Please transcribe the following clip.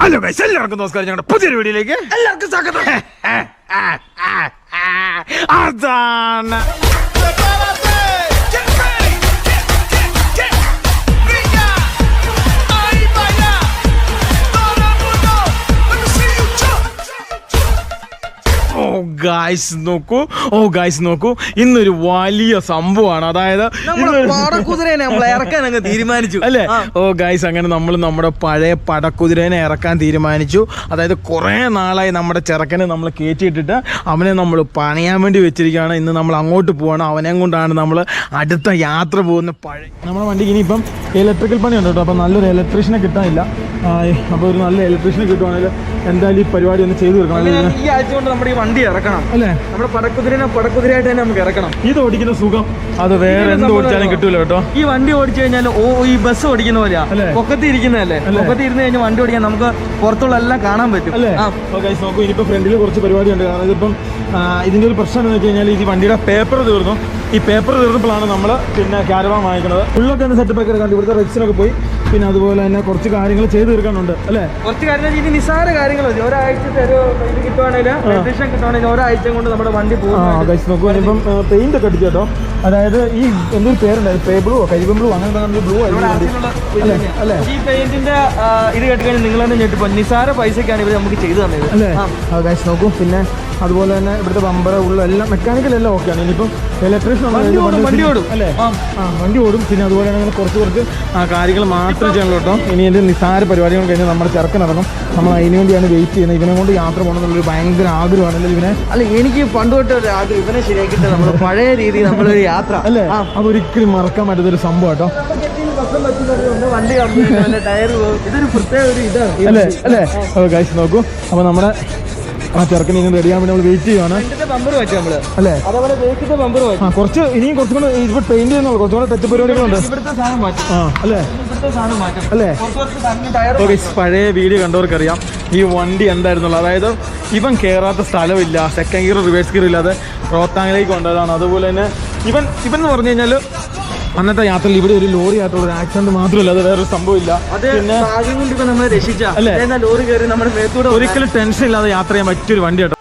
Hello guys, എല്ലാവർക്കും നമസ്കാരം. ഞങ്ങളുടെ പുതിയൊരു വീഡിയോയിലേക്ക് എല്ലാവർക്കും സ്വാഗതം. അതാണ് നോക്കൂ, ഇന്നൊരു വലിയ സംഭവമാണ്. അതായത് പടക്കുതിരേനെ നമ്മൾ ഇറക്കാൻ അങ്ങ് തീരുമാനിച്ചു അല്ലേ? ഗായ്സ്, അങ്ങനെ നമ്മൾ നമ്മുടെ പഴയ പടക്കുതിരേനെ ഇറക്കാൻ തീരുമാനിച്ചു. അതായത് കുറേ നാളായി നമ്മുടെ ചെറുക്കനെ നമ്മൾ കയറ്റിയിട്ടിട്ട് അവനെ നമ്മൾ പണിയാൻ വേണ്ടി വെച്ചിരിക്കുകയാണ്. ഇന്ന് നമ്മൾ അങ്ങോട്ട് പോവാണ്. അവനെയും കൊണ്ടാണ് നമ്മൾ അടുത്ത യാത്ര പോകുന്ന. നമ്മുടെ വണ്ടിക്ക് ഇനിയിപ്പം ഇലക്ട്രിക്കൽ പണിയുണ്ട് കേട്ടോ. അപ്പം നല്ലൊരു ഇലക്ട്രീഷ്യനെ കിട്ടാനില്ല. അപ്പോൾ ഒരു നല്ല ഇലക്ട്രീഷ്യനെ കിട്ടുവാണെങ്കിൽ എന്തായാലും ഈ പരിപാടി ഒന്ന് ചെയ്തു തീർക്കണം. ഈ ആഴ്ച കൊണ്ട് നമ്മുടെ ഈ വണ്ടി ഇറക്കണം അല്ലേ? നമ്മുടെ പടക്കുതിരയായിട്ട് തന്നെ നമുക്ക് ഇറക്കണം. ഇത് ഓടിക്കുന്ന സുഖം അത് വേറെ എന്ത് ഓടിച്ചാലും കിട്ടൂല കേട്ടോ. ഈ വണ്ടി ഓടിച്ചു കഴിഞ്ഞാൽ ഈ ബസ് ഓടിക്കുന്ന പോലെയാ, പൊക്കത്തി ഇരിക്കുന്നതല്ലേ. പൊക്കത്തി ഇരുന്ന് കഴിഞ്ഞാൽ വണ്ടി ഓടിക്കാൻ നമുക്ക് പുറത്തുള്ള എല്ലാം കാണാൻ പറ്റും അല്ലേ? നോക്കൂ, ഇനിയിപ്പോൾ ഫ്രണ്ടിൽ കുറച്ച് പരിപാടിയുണ്ട്. കാരണം ഇതിപ്പം ഇതിൻ്റെ ഒരു പ്രശ്നം എന്ന് വെച്ച് കഴിഞ്ഞാൽ ഈ വണ്ടിയുടെ പേപ്പർ തീർന്നു. ഈ പേപ്പർ തീർന്നപ്പോഴാണ് നമ്മൾ പിന്നെ ക്യാരവാൻ വാങ്ങിക്കുന്നത്. ഉള്ളൊക്കെ ഒന്ന് സെറ്റപ്പ് ഒക്കെ എടുക്കാണ്ട് ഇവിടുത്തെ റെക്സിനൊക്കെ പോയി. പിന്നെ അതുപോലെ തന്നെ കുറച്ച് കാര്യങ്ങൾ ചെയ്ത് തീർക്കാനുണ്ട് അല്ലേ? കുറച്ച് കാര്യങ്ങൾ ഇനി നിസ്സാര കാര്യങ്ങൾ ഒരാഴ്ചത്തെ ഒരു ഇത് കിട്ടുവാണെങ്കിൽ ഒരാഴ്ച കൊണ്ട് നമ്മുടെ വണ്ടി പോകും. നോക്കൂ, ഇനിയിപ്പം പെയിന്റ് ഒക്കെ അടിച്ചു കേട്ടോ. അതായത് ഈ എന്തൊരു പേരുണ്ടായിരുന്നു, പേബിളോ കരിബിളോ അങ്ങനത്തെ ബ്ലൂ അല്ലേ? ഈ പെയിന്റിന്റെ ഇത് കേട്ട് കഴിഞ്ഞാൽ നിങ്ങൾ തന്നെ ഞെട്ടിപ്പോ. നിസ്സാര പൈസക്കാണ് ഇവർ നമുക്ക് ചെയ്തു തന്നത് അല്ലേ? നോക്കൂ, പിന്നെ അതുപോലെ തന്നെ ഇവിടുത്തെ ബമ്പർ ഉള്ള എല്ലാം മെക്കാനിക്കൽ എല്ലാം ഓക്കെയാണ്. ഇനിയിപ്പം ഇലക്ട്രീഷ്യൻ വണ്ടി ഓടും അല്ലേ? വണ്ടി ഓടും. പിന്നെ അതുപോലെ തന്നെ കുറച്ച് കാര്യങ്ങൾ മാത്രം ചെയ്യണം കേട്ടോ. ഇനി എൻ്റെ നിസ്സാര പരിപാടികൾ കഴിഞ്ഞാൽ നമ്മുടെ ചെറുക്കനിറങ്ങും. നമ്മൾ അതിനു വേണ്ടിയാണ് വെയിറ്റ് ചെയ്യുന്നത്. ഇവനെ കൊണ്ട് യാത്ര പോകണം എന്നുള്ളൊരു ഭയങ്കര ആഗ്രഹമാണല്ലോ ഇവനെ. അല്ല, എനിക്ക് പണ്ട് തൊട്ട് ഒരു ആഗ്രഹം ഇവനെ ശരിയാക്കിയിട്ട് നമ്മൾ പഴയ രീതിയിൽ നമ്മളൊരു യാത്ര അല്ലേ? അതൊരിക്കലും മറക്കാൻ പറ്റുന്നൊരു സംഭവം കേട്ടോ. വണ്ടി ടയർ ഇതൊരു പ്രത്യേക ഒരു ഇതാണ് അല്ലേ? ഗൈസ് നോക്കൂ, അപ്പോൾ നമ്മുടെ ചെറുക്കൻ ഇങ്ങനെ റെഡിയാൻ വേണ്ടി നമ്മൾ വെയിറ്റ് ചെയ്യുവാണ് അല്ലേ? കുറച്ച് ഇനിയും കുറച്ചും കൂടെ ഇവിടെ പെയിന്റ് ചെയ്യുന്നുള്ളൂ. കുറച്ചും കൂടെ ടച്ച് പരിപാടികളുണ്ട് അല്ലേ? പഴയ വീഡിയോ കണ്ടവർക്കറിയാം ഈ വണ്ടി എന്തായിരുന്നുള്ളൂ. അതായത് ഇവൻ കയറാത്ത സ്ഥലമില്ല, സെക്കൻഡ് ഗിയർ റിവേഴ്സ് ഗിയർ ഇല്ലാതെ റോത്താങ്ങിലേക്ക് കൊണ്ടതാണ്. അതുപോലെ തന്നെ ഇവൻ എന്ന് പറഞ്ഞു കഴിഞ്ഞാൽ അന്നത്തെ യാത്രയിൽ ഇവിടെ ഒരു ലോറി ആയിട്ടുള്ള ഒരു ആക്സിഡന്റ് മാത്രമല്ല, അത് വേറൊരു സംഭവമില്ല. പിന്നെ ലോറി കയറി നമ്മുടെ ഒരിക്കലും ടെൻഷൻ ഇല്ലാതെ യാത്ര ചെയ്യാൻ പറ്റിയൊരു വണ്ടി കേട്ടോ.